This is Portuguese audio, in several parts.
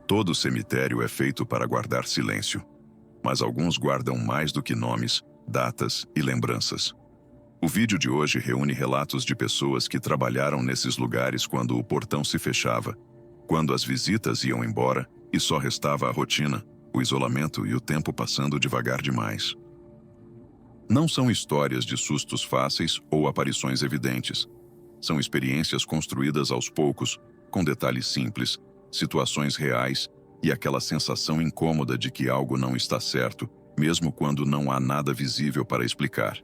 Todo cemitério é feito para guardar silêncio, mas alguns guardam mais do que nomes, datas e lembranças. O vídeo de hoje reúne relatos de pessoas que trabalharam nesses lugares quando o portão se fechava, quando as visitas iam embora e só restava a rotina, o isolamento e o tempo passando devagar demais. Não são histórias de sustos fáceis ou aparições evidentes. São experiências construídas aos poucos, com detalhes simples, situações reais e aquela sensação incômoda de que algo não está certo, mesmo quando não há nada visível para explicar.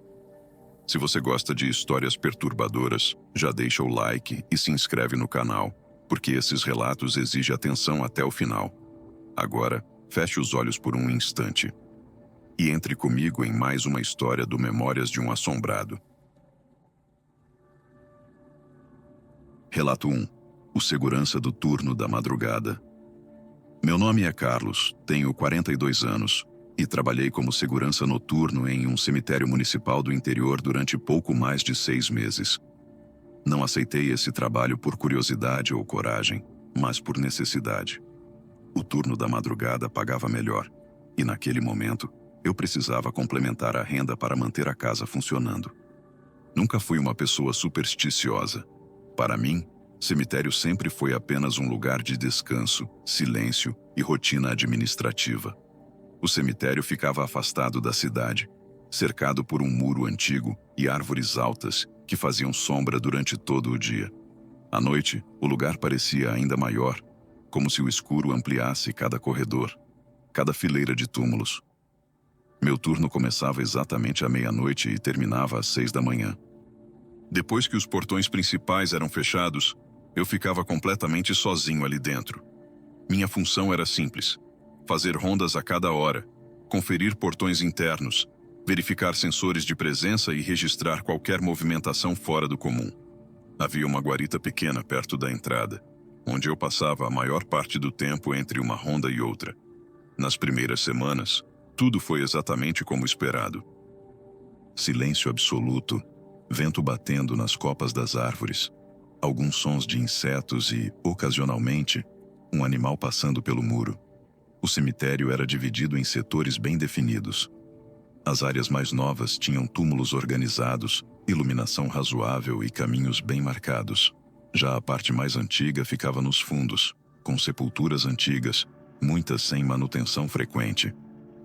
Se você gosta de histórias perturbadoras, já deixa o like e se inscreve no canal, porque esses relatos exigem atenção até o final. Agora, feche os olhos por um instante e entre comigo em mais uma história do Memórias de um Assombrado. Relato 1. O segurança do turno da madrugada. Meu nome é Carlos, tenho 42 anos e trabalhei como segurança noturno em um cemitério municipal do interior durante pouco mais de 6 meses. Não aceitei esse trabalho por curiosidade ou coragem, mas por necessidade. O turno da madrugada pagava melhor, e naquele momento, eu precisava complementar a renda para manter a casa funcionando. Nunca fui uma pessoa supersticiosa. Para mim, cemitério sempre foi apenas um lugar de descanso, silêncio e rotina administrativa. O cemitério ficava afastado da cidade, cercado por um muro antigo e árvores altas que faziam sombra durante todo o dia. À noite, o lugar parecia ainda maior, como se o escuro ampliasse cada corredor, cada fileira de túmulos. Meu turno começava exatamente à meia-noite e terminava às 6 da manhã. Depois que os portões principais eram fechados, eu ficava completamente sozinho ali dentro. Minha função era simples: fazer rondas a cada hora, conferir portões internos, verificar sensores de presença e registrar qualquer movimentação fora do comum. Havia uma guarita pequena perto da entrada, onde eu passava a maior parte do tempo entre uma ronda e outra. Nas primeiras semanas, tudo foi exatamente como esperado. Silêncio absoluto, vento batendo nas copas das árvores, alguns sons de insetos e, ocasionalmente, um animal passando pelo muro. O cemitério era dividido em setores bem definidos. As áreas mais novas tinham túmulos organizados, iluminação razoável e caminhos bem marcados. Já a parte mais antiga ficava nos fundos, com sepulturas antigas, muitas sem manutenção frequente.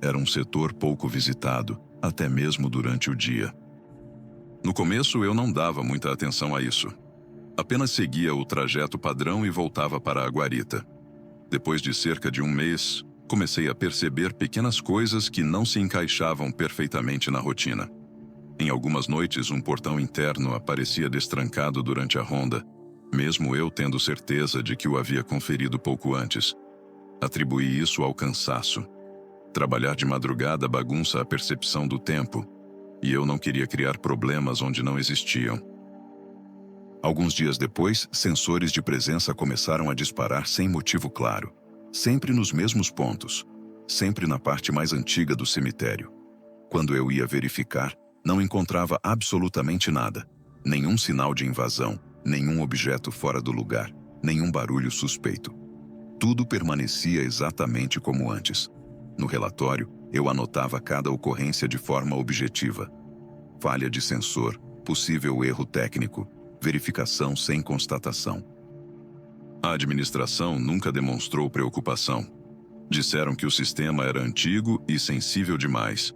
Era um setor pouco visitado, até mesmo durante o dia. No começo eu não dava muita atenção a isso. Apenas seguia o trajeto padrão e voltava para a guarita. Depois de cerca de um mês, comecei a perceber pequenas coisas que não se encaixavam perfeitamente na rotina. Em algumas noites, um portão interno aparecia destrancado durante a ronda, mesmo eu tendo certeza de que o havia conferido pouco antes. Atribuí isso ao cansaço. Trabalhar de madrugada bagunça a percepção do tempo, e eu não queria criar problemas onde não existiam. Alguns dias depois, sensores de presença começaram a disparar sem motivo claro, sempre nos mesmos pontos, sempre na parte mais antiga do cemitério. Quando eu ia verificar, não encontrava absolutamente nada, nenhum sinal de invasão, nenhum objeto fora do lugar, nenhum barulho suspeito. Tudo permanecia exatamente como antes. No relatório, eu anotava cada ocorrência de forma objetiva. Falha de sensor, possível erro técnico, verificação sem constatação. A administração nunca demonstrou preocupação. Disseram que o sistema era antigo e sensível demais.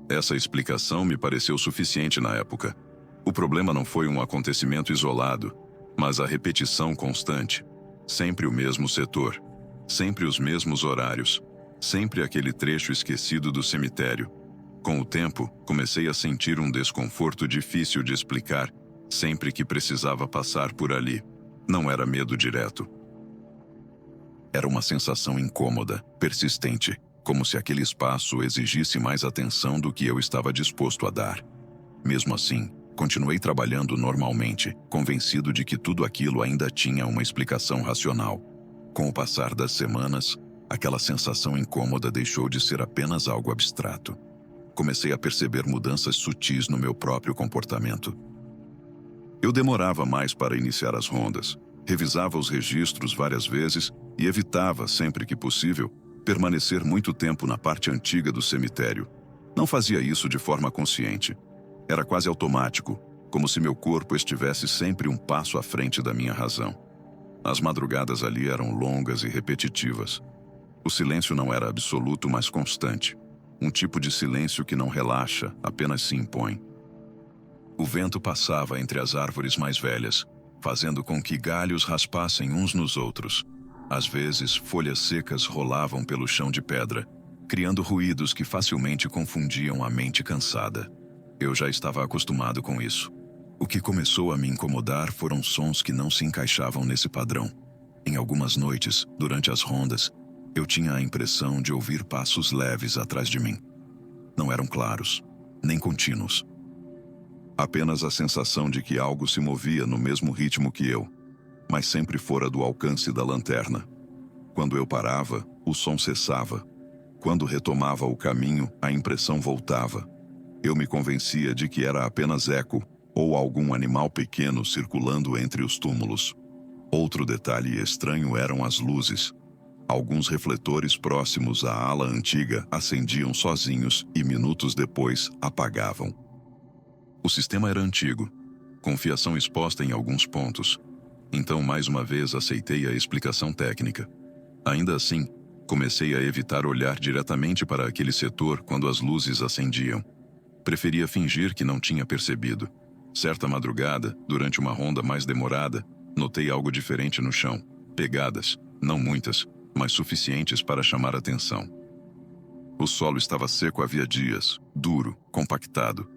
Essa explicação me pareceu suficiente na época. O problema não foi um acontecimento isolado, mas a repetição constante. Sempre o mesmo setor, sempre os mesmos horários, sempre aquele trecho esquecido do cemitério. Com o tempo, comecei a sentir um desconforto difícil de explicar sempre que precisava passar por ali. Não era medo direto. Era uma sensação incômoda, persistente, como se aquele espaço exigisse mais atenção do que eu estava disposto a dar. Mesmo assim, continuei trabalhando normalmente, convencido de que tudo aquilo ainda tinha uma explicação racional. Com o passar das semanas, aquela sensação incômoda deixou de ser apenas algo abstrato. Comecei a perceber mudanças sutis no meu próprio comportamento. Eu demorava mais para iniciar as rondas, revisava os registros várias vezes e evitava, sempre que possível, permanecer muito tempo na parte antiga do cemitério. Não fazia isso de forma consciente. Era quase automático, como se meu corpo estivesse sempre um passo à frente da minha razão. As madrugadas ali eram longas e repetitivas. O silêncio não era absoluto, mas constante. Um tipo de silêncio que não relaxa, apenas se impõe. O vento passava entre as árvores mais velhas, fazendo com que galhos raspassem uns nos outros. Às vezes, folhas secas rolavam pelo chão de pedra, criando ruídos que facilmente confundiam a mente cansada. Eu já estava acostumado com isso. O que começou a me incomodar foram sons que não se encaixavam nesse padrão. Em algumas noites, durante as rondas, eu tinha a impressão de ouvir passos leves atrás de mim. Não eram claros, nem contínuos. Apenas a sensação de que algo se movia no mesmo ritmo que eu, mas sempre fora do alcance da lanterna. Quando eu parava, o som cessava. Quando retomava o caminho, a impressão voltava. Eu me convencia de que era apenas eco ou algum animal pequeno circulando entre os túmulos. Outro detalhe estranho eram as luzes. Alguns refletores próximos à ala antiga acendiam sozinhos e minutos depois apagavam. O sistema era antigo, com fiação exposta em alguns pontos. Então, mais uma vez, aceitei a explicação técnica. Ainda assim, comecei a evitar olhar diretamente para aquele setor quando as luzes acendiam. Preferia fingir que não tinha percebido. Certa madrugada, durante uma ronda mais demorada, notei algo diferente no chão. Pegadas, não muitas, mas suficientes para chamar atenção. O solo estava seco havia dias, duro, compactado.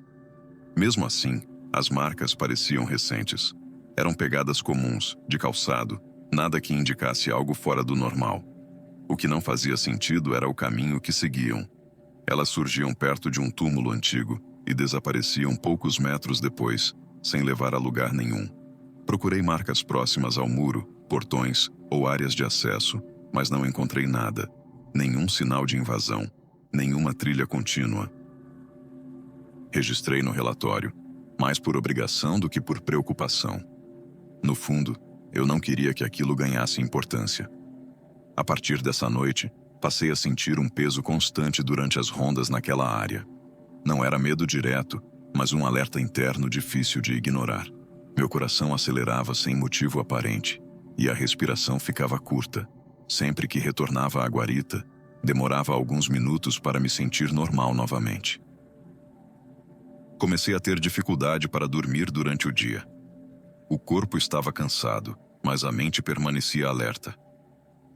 Mesmo assim, as marcas pareciam recentes. Eram pegadas comuns, de calçado, nada que indicasse algo fora do normal. O que não fazia sentido era o caminho que seguiam. Elas surgiam perto de um túmulo antigo e desapareciam poucos metros depois, sem levar a lugar nenhum. Procurei marcas próximas ao muro, portões ou áreas de acesso, mas não encontrei nada. Nenhum sinal de invasão, nenhuma trilha contínua. Registrei no relatório, mais por obrigação do que por preocupação. No fundo, eu não queria que aquilo ganhasse importância. A partir dessa noite, passei a sentir um peso constante durante as rondas naquela área. Não era medo direto, mas um alerta interno difícil de ignorar. Meu coração acelerava sem motivo aparente, e a respiração ficava curta. Sempre que retornava à guarita, demorava alguns minutos para me sentir normal novamente. Comecei a ter dificuldade para dormir durante o dia. O corpo estava cansado, mas a mente permanecia alerta.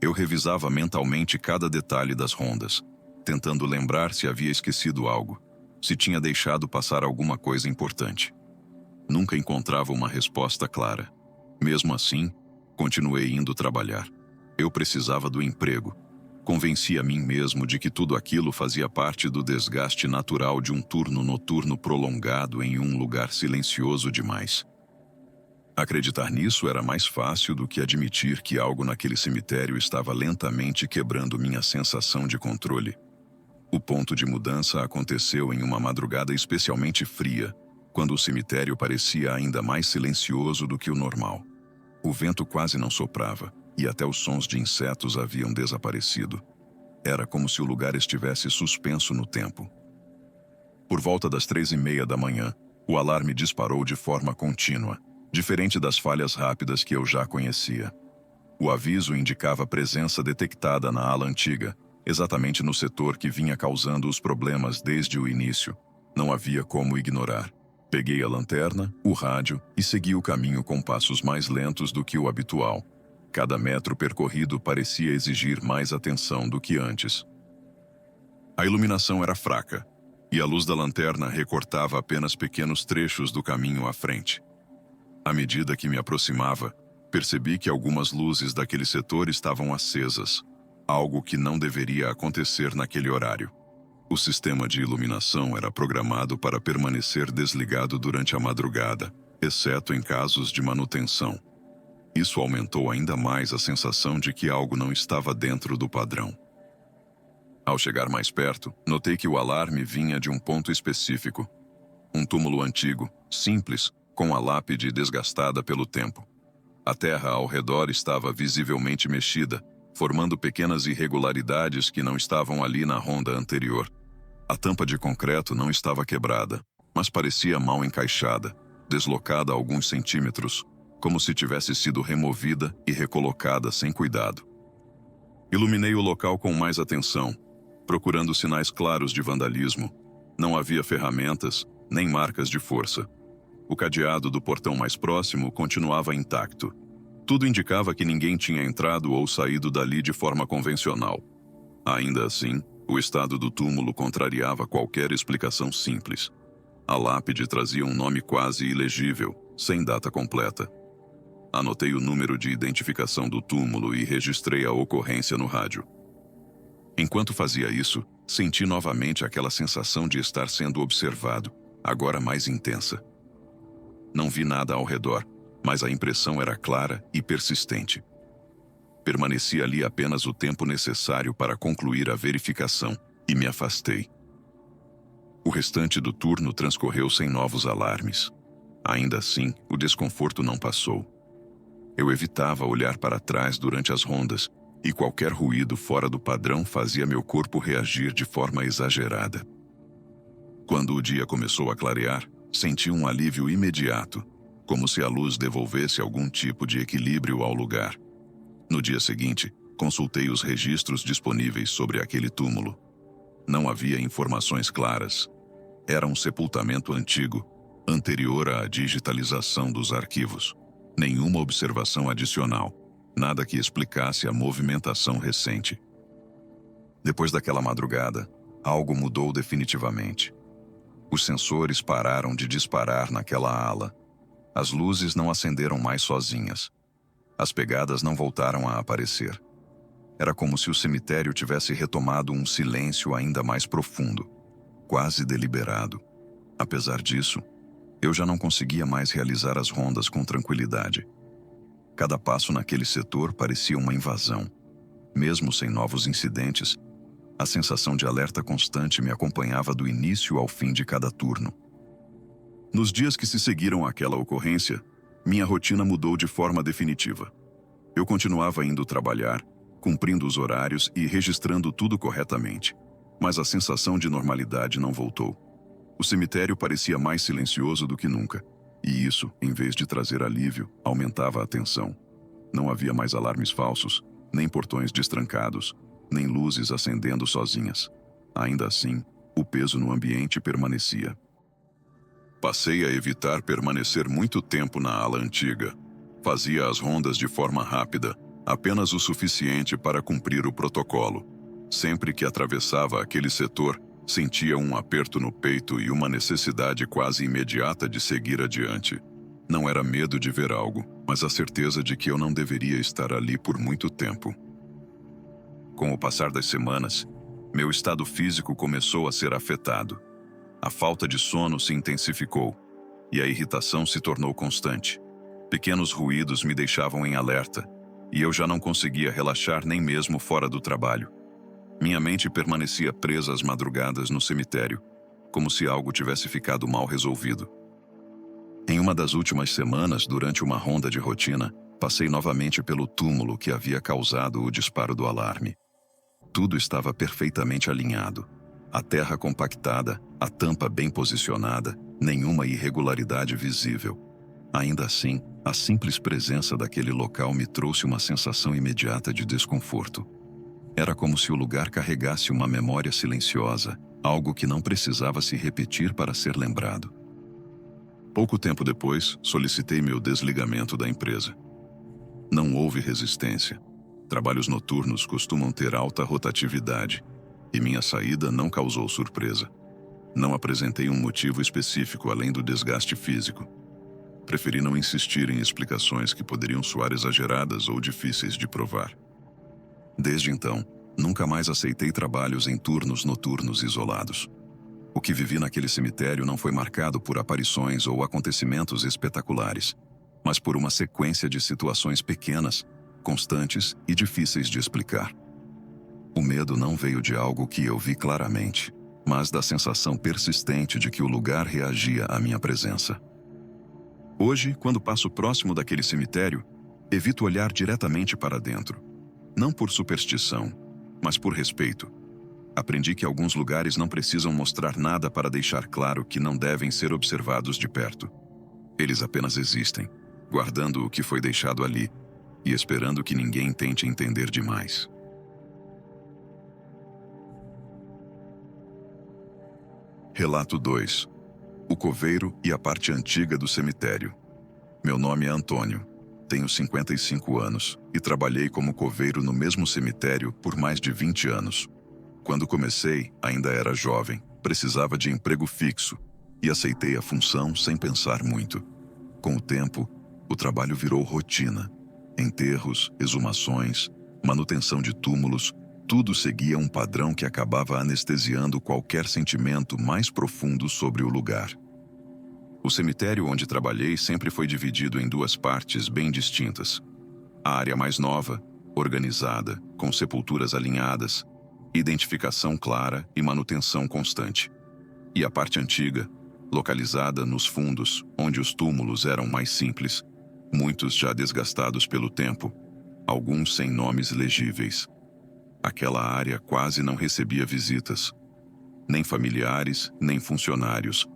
Eu revisava mentalmente cada detalhe das rondas, tentando lembrar se havia esquecido algo, se tinha deixado passar alguma coisa importante. Nunca encontrava uma resposta clara. Mesmo assim, continuei indo trabalhar. Eu precisava do emprego. Convenci a mim mesmo de que tudo aquilo fazia parte do desgaste natural de um turno noturno prolongado em um lugar silencioso demais. Acreditar nisso era mais fácil do que admitir que algo naquele cemitério estava lentamente quebrando minha sensação de controle. O ponto de mudança aconteceu em uma madrugada especialmente fria, quando o cemitério parecia ainda mais silencioso do que o normal. O vento quase não soprava, e até os sons de insetos haviam desaparecido. Era como se o lugar estivesse suspenso no tempo. Por volta das 3:30 da manhã, o alarme disparou de forma contínua, diferente das falhas rápidas que eu já conhecia. O aviso indicava presença detectada na ala antiga, exatamente no setor que vinha causando os problemas desde o início. Não havia como ignorar. Peguei a lanterna, o rádio e segui o caminho com passos mais lentos do que o habitual. Cada metro percorrido parecia exigir mais atenção do que antes. A iluminação era fraca, e a luz da lanterna recortava apenas pequenos trechos do caminho à frente. À medida que me aproximava, percebi que algumas luzes daquele setor estavam acesas, algo que não deveria acontecer naquele horário. O sistema de iluminação era programado para permanecer desligado durante a madrugada, exceto em casos de manutenção. Isso aumentou ainda mais a sensação de que algo não estava dentro do padrão. Ao chegar mais perto, notei que o alarme vinha de um ponto específico. Um túmulo antigo, simples, com a lápide desgastada pelo tempo. A terra ao redor estava visivelmente mexida, formando pequenas irregularidades que não estavam ali na ronda anterior. A tampa de concreto não estava quebrada, mas parecia mal encaixada, deslocada alguns centímetros, como se tivesse sido removida e recolocada sem cuidado. Iluminei o local com mais atenção, procurando sinais claros de vandalismo. Não havia ferramentas, nem marcas de força. O cadeado do portão mais próximo continuava intacto. Tudo indicava que ninguém tinha entrado ou saído dali de forma convencional. Ainda assim, o estado do túmulo contrariava qualquer explicação simples. A lápide trazia um nome quase ilegível, sem data completa. Anotei o número de identificação do túmulo e registrei a ocorrência no rádio. Enquanto fazia isso, senti novamente aquela sensação de estar sendo observado, agora mais intensa. Não vi nada ao redor, mas a impressão era clara e persistente. Permaneci ali apenas o tempo necessário para concluir a verificação e me afastei. O restante do turno transcorreu sem novos alarmes. Ainda assim, o desconforto não passou. Eu evitava olhar para trás durante as rondas, e qualquer ruído fora do padrão fazia meu corpo reagir de forma exagerada. Quando o dia começou a clarear, senti um alívio imediato, como se a luz devolvesse algum tipo de equilíbrio ao lugar. No dia seguinte, consultei os registros disponíveis sobre aquele túmulo. Não havia informações claras. Era um sepultamento antigo, anterior à digitalização dos arquivos. Nenhuma observação adicional, nada que explicasse a movimentação recente. Depois daquela madrugada, algo mudou definitivamente. Os sensores pararam de disparar naquela ala. As luzes não acenderam mais sozinhas. As pegadas não voltaram a aparecer. Era como se o cemitério tivesse retomado um silêncio ainda mais profundo, quase deliberado. Apesar disso, eu já não conseguia mais realizar as rondas com tranquilidade. Cada passo naquele setor parecia uma invasão. Mesmo sem novos incidentes, a sensação de alerta constante me acompanhava do início ao fim de cada turno. Nos dias que se seguiram àquela ocorrência, minha rotina mudou de forma definitiva. Eu continuava indo trabalhar, cumprindo os horários e registrando tudo corretamente, mas a sensação de normalidade não voltou. O cemitério parecia mais silencioso do que nunca, e isso, em vez de trazer alívio, aumentava a tensão. Não havia mais alarmes falsos, nem portões destrancados, nem luzes acendendo sozinhas. Ainda assim, o peso no ambiente permanecia. Passei a evitar permanecer muito tempo na ala antiga. Fazia as rondas de forma rápida, apenas o suficiente para cumprir o protocolo. Sempre que atravessava aquele setor, sentia um aperto no peito e uma necessidade quase imediata de seguir adiante. Não era medo de ver algo, mas a certeza de que eu não deveria estar ali por muito tempo. Com o passar das semanas, meu estado físico começou a ser afetado. A falta de sono se intensificou, e a irritação se tornou constante. Pequenos ruídos me deixavam em alerta, e eu já não conseguia relaxar nem mesmo fora do trabalho. Minha mente permanecia presa às madrugadas no cemitério, como se algo tivesse ficado mal resolvido. Em uma das últimas semanas, durante uma ronda de rotina, passei novamente pelo túmulo que havia causado o disparo do alarme. Tudo estava perfeitamente alinhado. A terra compactada, a tampa bem posicionada, nenhuma irregularidade visível. Ainda assim, a simples presença daquele local me trouxe uma sensação imediata de desconforto. Era como se o lugar carregasse uma memória silenciosa, algo que não precisava se repetir para ser lembrado. Pouco tempo depois, solicitei meu desligamento da empresa. Não houve resistência. Trabalhos noturnos costumam ter alta rotatividade, e minha saída não causou surpresa. Não apresentei um motivo específico além do desgaste físico. Preferi não insistir em explicações que poderiam soar exageradas ou difíceis de provar. Desde então, nunca mais aceitei trabalhos em turnos noturnos isolados. O que vivi naquele cemitério não foi marcado por aparições ou acontecimentos espetaculares, mas por uma sequência de situações pequenas, constantes e difíceis de explicar. O medo não veio de algo que eu vi claramente, mas da sensação persistente de que o lugar reagia à minha presença. Hoje, quando passo próximo daquele cemitério, evito olhar diretamente para dentro. Não por superstição, mas por respeito. Aprendi que alguns lugares não precisam mostrar nada para deixar claro que não devem ser observados de perto. Eles apenas existem, guardando o que foi deixado ali e esperando que ninguém tente entender demais. Relato 2. O coveiro e a parte antiga do cemitério. Meu nome é Antônio, tenho 55 anos e trabalhei como coveiro no mesmo cemitério por mais de 20 anos. Quando comecei, ainda era jovem, precisava de emprego fixo e aceitei a função sem pensar muito. Com o tempo, o trabalho virou rotina. Enterros, exumações, manutenção de túmulos, tudo seguia um padrão que acabava anestesiando qualquer sentimento mais profundo sobre o lugar. O cemitério onde trabalhei sempre foi dividido em duas partes bem distintas. A área mais nova, organizada, com sepulturas alinhadas, identificação clara e manutenção constante. E a parte antiga, localizada nos fundos, onde os túmulos eram mais simples, muitos já desgastados pelo tempo, alguns sem nomes legíveis. Aquela área quase não recebia visitas, nem familiares, nem funcionários,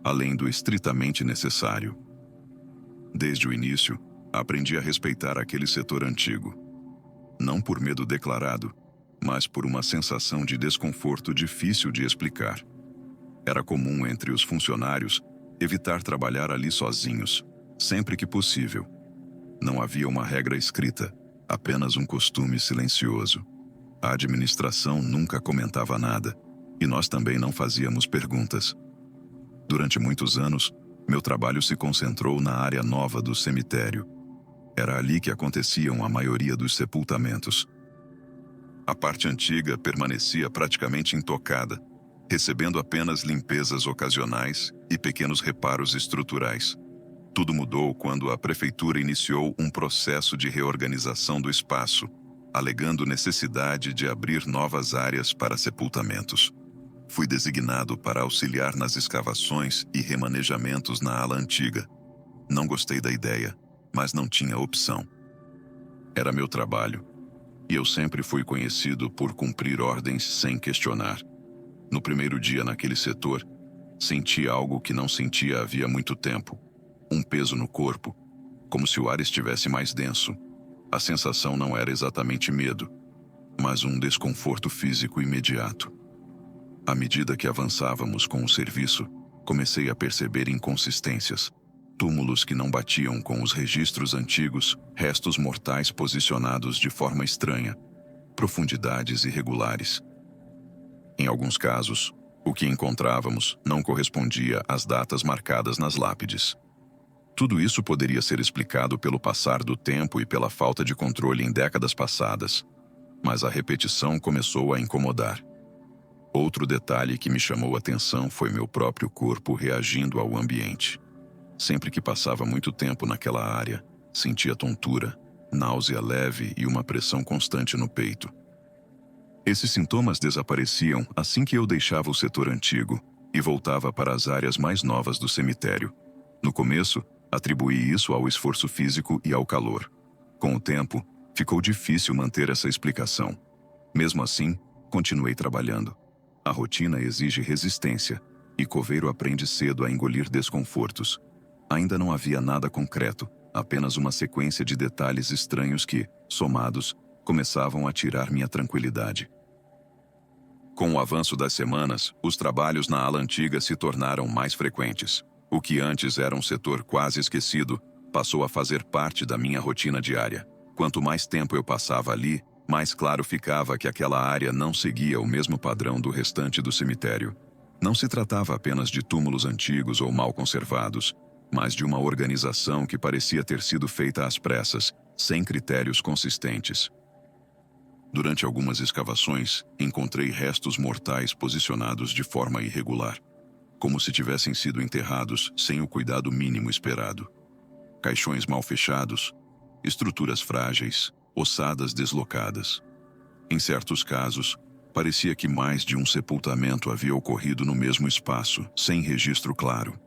além do estritamente necessário. Desde o início, aprendi a respeitar aquele setor antigo. Não por medo declarado, mas por uma sensação de desconforto difícil de explicar. Era comum entre os funcionários evitar trabalhar ali sozinhos, sempre que possível. Não havia uma regra escrita, apenas um costume silencioso. A administração nunca comentava nada, e nós também não fazíamos perguntas. Durante muitos anos, meu trabalho se concentrou na área nova do cemitério. Era ali que aconteciam a maioria dos sepultamentos. A parte antiga permanecia praticamente intocada, recebendo apenas limpezas ocasionais e pequenos reparos estruturais. Tudo mudou quando a prefeitura iniciou um processo de reorganização do espaço, alegando necessidade de abrir novas áreas para sepultamentos. Fui designado para auxiliar nas escavações e remanejamentos na ala antiga. Não gostei da ideia, mas não tinha opção. Era meu trabalho, e eu sempre fui conhecido por cumprir ordens sem questionar. No primeiro dia naquele setor, senti algo que não sentia havia muito tempo. Um peso no corpo, como se o ar estivesse mais denso. A sensação não era exatamente medo, mas um desconforto físico imediato. À medida que avançávamos com o serviço, comecei a perceber inconsistências. Túmulos que não batiam com os registros antigos, restos mortais posicionados de forma estranha, profundidades irregulares. Em alguns casos, o que encontrávamos não correspondia às datas marcadas nas lápides. Tudo isso poderia ser explicado pelo passar do tempo e pela falta de controle em décadas passadas, mas a repetição começou a incomodar. Outro detalhe que me chamou a atenção foi meu próprio corpo reagindo ao ambiente. Sempre que passava muito tempo naquela área, sentia tontura, náusea leve e uma pressão constante no peito. Esses sintomas desapareciam assim que eu deixava o setor antigo e voltava para as áreas mais novas do cemitério. No começo, atribuí isso ao esforço físico e ao calor. Com o tempo, ficou difícil manter essa explicação. Mesmo assim, continuei trabalhando. A rotina exige resistência, e coveiro aprende cedo a engolir desconfortos. Ainda não havia nada concreto, apenas uma sequência de detalhes estranhos que, somados, começavam a tirar minha tranquilidade. Com o avanço das semanas, os trabalhos na ala antiga se tornaram mais frequentes. O que antes era um setor quase esquecido, passou a fazer parte da minha rotina diária. Quanto mais tempo eu passava ali, mais claro ficava que aquela área não seguia o mesmo padrão do restante do cemitério. Não se tratava apenas de túmulos antigos ou mal conservados, mas de uma organização que parecia ter sido feita às pressas, sem critérios consistentes. Durante algumas escavações, encontrei restos mortais posicionados de forma irregular, como se tivessem sido enterrados sem o cuidado mínimo esperado. Caixões mal fechados, estruturas frágeis, ossadas deslocadas. Em certos casos, parecia que mais de um sepultamento havia ocorrido no mesmo espaço, sem registro claro.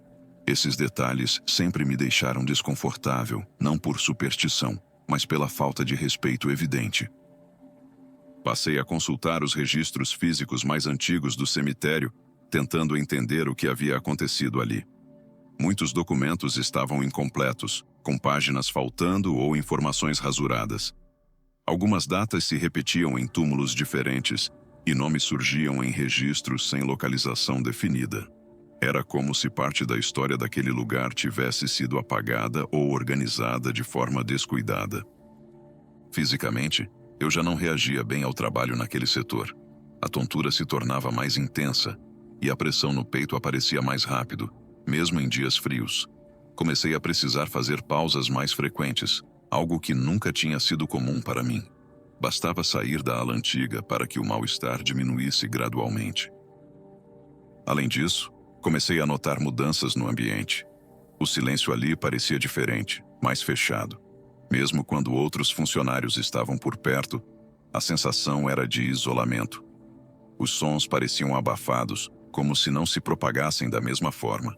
Esses detalhes sempre me deixaram desconfortável, não por superstição, mas pela falta de respeito evidente. Passei a consultar os registros físicos mais antigos do cemitério, tentando entender o que havia acontecido ali. Muitos documentos estavam incompletos, com páginas faltando ou informações rasuradas. Algumas datas se repetiam em túmulos diferentes e nomes surgiam em registros sem localização definida. Era como se parte da história daquele lugar tivesse sido apagada ou organizada de forma descuidada. Fisicamente, eu já não reagia bem ao trabalho naquele setor. A tontura se tornava mais intensa e a pressão no peito aparecia mais rápido, mesmo em dias frios. Comecei a precisar fazer pausas mais frequentes, algo que nunca tinha sido comum para mim. Bastava sair da ala antiga para que o mal-estar diminuísse gradualmente. Além disso, comecei a notar mudanças no ambiente. O silêncio ali parecia diferente, mais fechado. Mesmo quando outros funcionários estavam por perto, a sensação era de isolamento. Os sons pareciam abafados, como se não se propagassem da mesma forma.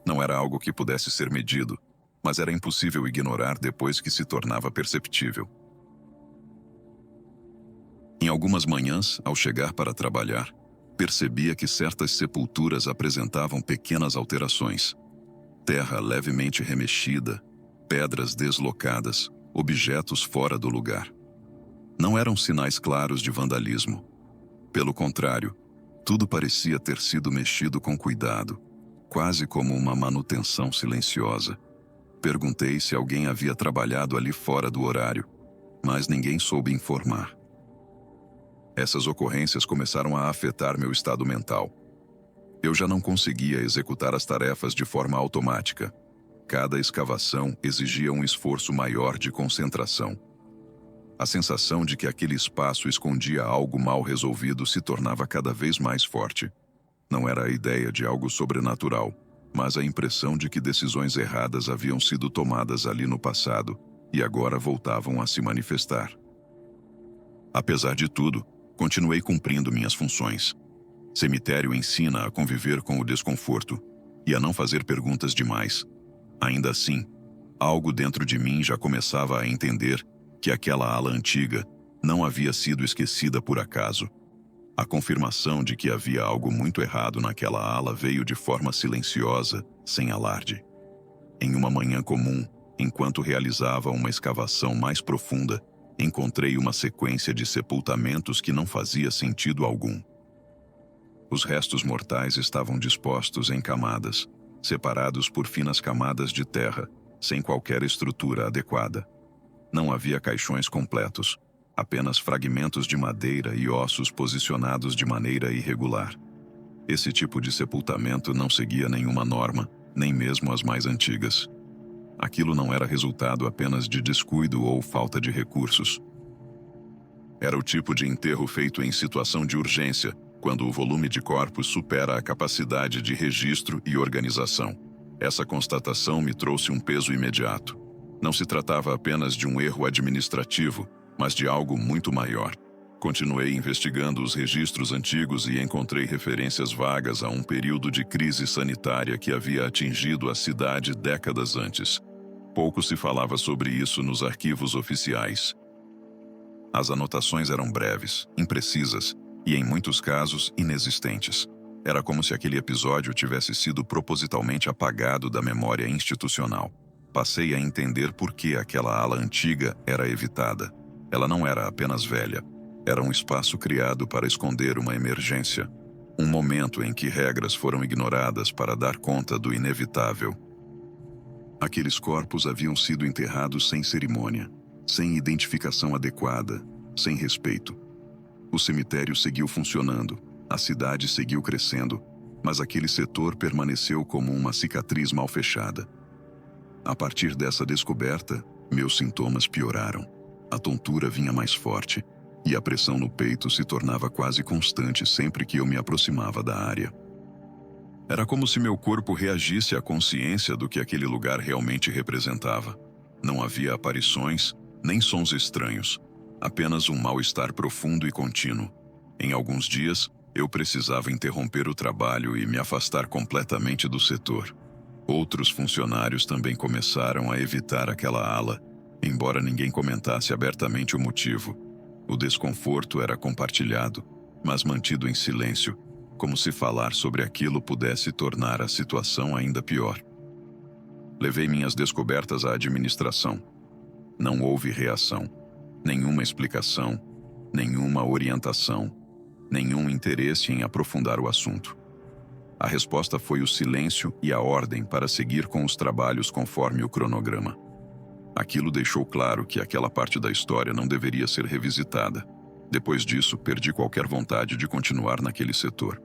Não era algo que pudesse ser medido, mas era impossível ignorar depois que se tornava perceptível. Em algumas manhãs, ao chegar para trabalhar, percebia que certas sepulturas apresentavam pequenas alterações. Terra levemente remexida, pedras deslocadas, objetos fora do lugar. Não eram sinais claros de vandalismo. Pelo contrário, tudo parecia ter sido mexido com cuidado, quase como uma manutenção silenciosa. Perguntei se alguém havia trabalhado ali fora do horário, mas ninguém soube informar. Essas ocorrências começaram a afetar meu estado mental. Eu já não conseguia executar as tarefas de forma automática. Cada escavação exigia um esforço maior de concentração. A sensação de que aquele espaço escondia algo mal resolvido se tornava cada vez mais forte. Não era a ideia de algo sobrenatural, mas a impressão de que decisões erradas haviam sido tomadas ali no passado e agora voltavam a se manifestar. Apesar de tudo, continuei cumprindo minhas funções. Cemitério ensina a conviver com o desconforto e a não fazer perguntas demais. Ainda assim, algo dentro de mim já começava a entender que aquela ala antiga não havia sido esquecida por acaso. A confirmação de que havia algo muito errado naquela ala veio de forma silenciosa, sem alarde. Em uma manhã comum, enquanto realizava uma escavação mais profunda, encontrei uma sequência de sepultamentos que não fazia sentido algum. Os restos mortais estavam dispostos em camadas, separados por finas camadas de terra, sem qualquer estrutura adequada. Não havia caixões completos, apenas fragmentos de madeira e ossos posicionados de maneira irregular. Esse tipo de sepultamento não seguia nenhuma norma, nem mesmo as mais antigas. Aquilo não era resultado apenas de descuido ou falta de recursos. Era o tipo de enterro feito em situação de urgência, quando o volume de corpos supera a capacidade de registro e organização. Essa constatação me trouxe um peso imediato. Não se tratava apenas de um erro administrativo, mas de algo muito maior. Continuei investigando os registros antigos e encontrei referências vagas a um período de crise sanitária que havia atingido a cidade décadas antes. Pouco se falava sobre isso nos arquivos oficiais. As anotações eram breves, imprecisas e, em muitos casos, inexistentes. Era como se aquele episódio tivesse sido propositalmente apagado da memória institucional. Passei a entender por que aquela ala antiga era evitada. Ela não era apenas velha. Era um espaço criado para esconder uma emergência. Um momento em que regras foram ignoradas para dar conta do inevitável. Aqueles corpos haviam sido enterrados sem cerimônia, sem identificação adequada, sem respeito. O cemitério seguiu funcionando, a cidade seguiu crescendo, mas aquele setor permaneceu como uma cicatriz mal fechada. A partir dessa descoberta, meus sintomas pioraram. A tontura vinha mais forte, e a pressão no peito se tornava quase constante sempre que eu me aproximava da área. Era como se meu corpo reagisse à consciência do que aquele lugar realmente representava. Não havia aparições, nem sons estranhos, apenas um mal-estar profundo e contínuo. Em alguns dias, eu precisava interromper o trabalho e me afastar completamente do setor. Outros funcionários também começaram a evitar aquela ala, embora ninguém comentasse abertamente o motivo. O desconforto era compartilhado, mas mantido em silêncio, como se falar sobre aquilo pudesse tornar a situação ainda pior. Levei minhas descobertas à administração. Não houve reação, nenhuma explicação, nenhuma orientação, nenhum interesse em aprofundar o assunto. A resposta foi o silêncio e a ordem para seguir com os trabalhos conforme o cronograma. Aquilo deixou claro que aquela parte da história não deveria ser revisitada. Depois disso, perdi qualquer vontade de continuar naquele setor.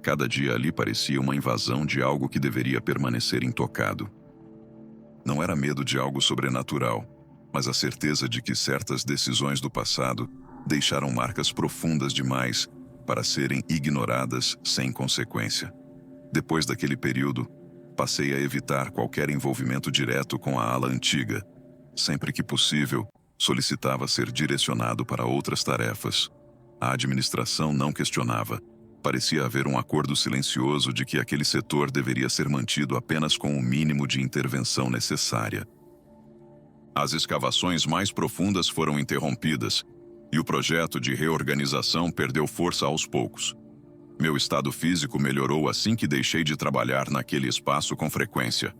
Cada dia ali parecia uma invasão de algo que deveria permanecer intocado. Não era medo de algo sobrenatural, mas a certeza de que certas decisões do passado deixaram marcas profundas demais para serem ignoradas sem consequência. Depois daquele período, passei a evitar qualquer envolvimento direto com a ala antiga. Sempre que possível, solicitava ser direcionado para outras tarefas. A administração não questionava. Parecia haver um acordo silencioso de que aquele setor deveria ser mantido apenas com o mínimo de intervenção necessária. As escavações mais profundas foram interrompidas e o projeto de reorganização perdeu força aos poucos. Meu estado físico melhorou assim que deixei de trabalhar naquele espaço com frequência.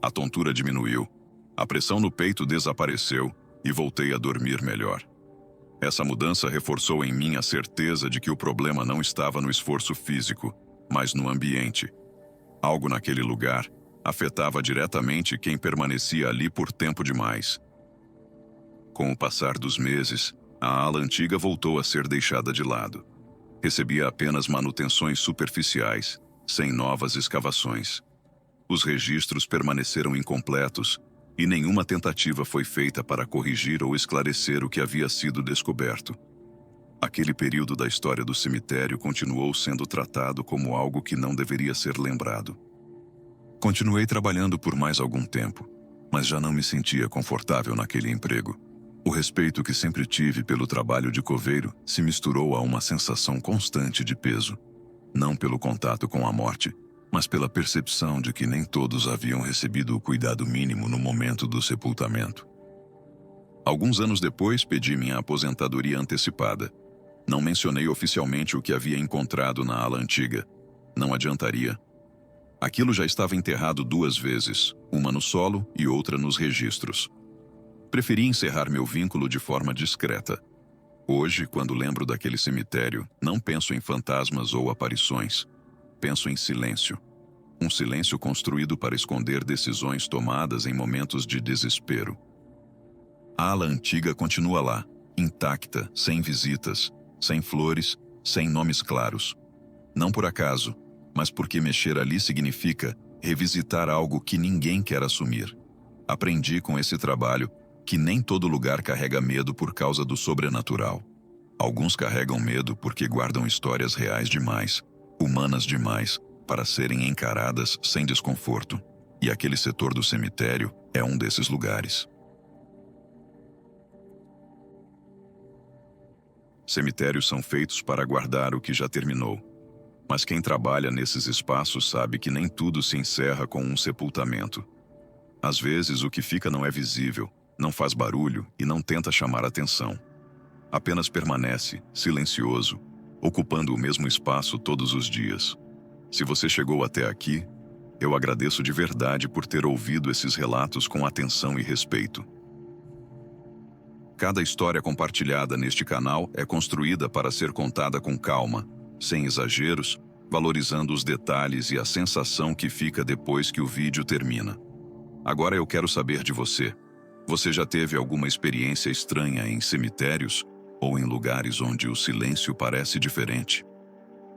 A tontura diminuiu, a pressão no peito desapareceu e voltei a dormir melhor. Essa mudança reforçou em mim a certeza de que o problema não estava no esforço físico, mas no ambiente. Algo naquele lugar afetava diretamente quem permanecia ali por tempo demais. Com o passar dos meses, a ala antiga voltou a ser deixada de lado. Recebia apenas manutenções superficiais, sem novas escavações. Os registros permaneceram incompletos e nenhuma tentativa foi feita para corrigir ou esclarecer o que havia sido descoberto. Aquele período da história do cemitério continuou sendo tratado como algo que não deveria ser lembrado. Continuei trabalhando por mais algum tempo, mas já não me sentia confortável naquele emprego. O respeito que sempre tive pelo trabalho de coveiro se misturou a uma sensação constante de peso, não pelo contato com a morte, mas pela percepção de que nem todos haviam recebido o cuidado mínimo no momento do sepultamento. Alguns anos depois, pedi minha aposentadoria antecipada. Não mencionei oficialmente o que havia encontrado na ala antiga. Não adiantaria. Aquilo já estava enterrado 2 vezes, uma no solo e outra nos registros. Preferi encerrar meu vínculo de forma discreta. Hoje, quando lembro daquele cemitério, não penso em fantasmas ou aparições. Penso em silêncio. Um silêncio construído para esconder decisões tomadas em momentos de desespero. A ala antiga continua lá, intacta, sem visitas, sem flores, sem nomes claros. Não por acaso, mas porque mexer ali significa revisitar algo que ninguém quer assumir. Aprendi com esse trabalho que nem todo lugar carrega medo por causa do sobrenatural. Alguns carregam medo porque guardam histórias reais demais, humanas demais, para serem encaradas sem desconforto. E aquele setor do cemitério é um desses lugares. Cemitérios são feitos para guardar o que já terminou. Mas quem trabalha nesses espaços sabe que nem tudo se encerra com um sepultamento. Às vezes o que fica não é visível, não faz barulho e não tenta chamar atenção. Apenas permanece, silencioso, ocupando o mesmo espaço todos os dias. Se você chegou até aqui, eu agradeço de verdade por ter ouvido esses relatos com atenção e respeito. Cada história compartilhada neste canal é construída para ser contada com calma, sem exageros, valorizando os detalhes e a sensação que fica depois que o vídeo termina. Agora eu quero saber de você. Você já teve alguma experiência estranha em cemitérios ou em lugares onde o silêncio parece diferente?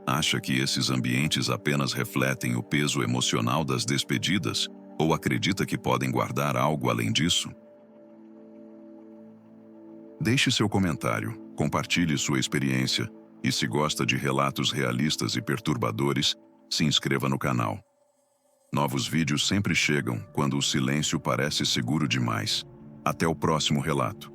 Acha que esses ambientes apenas refletem o peso emocional das despedidas ou acredita que podem guardar algo além disso? Deixe seu comentário, compartilhe sua experiência e, se gosta de relatos realistas e perturbadores, se inscreva no canal. Novos vídeos sempre chegam quando o silêncio parece seguro demais. Até o próximo relato.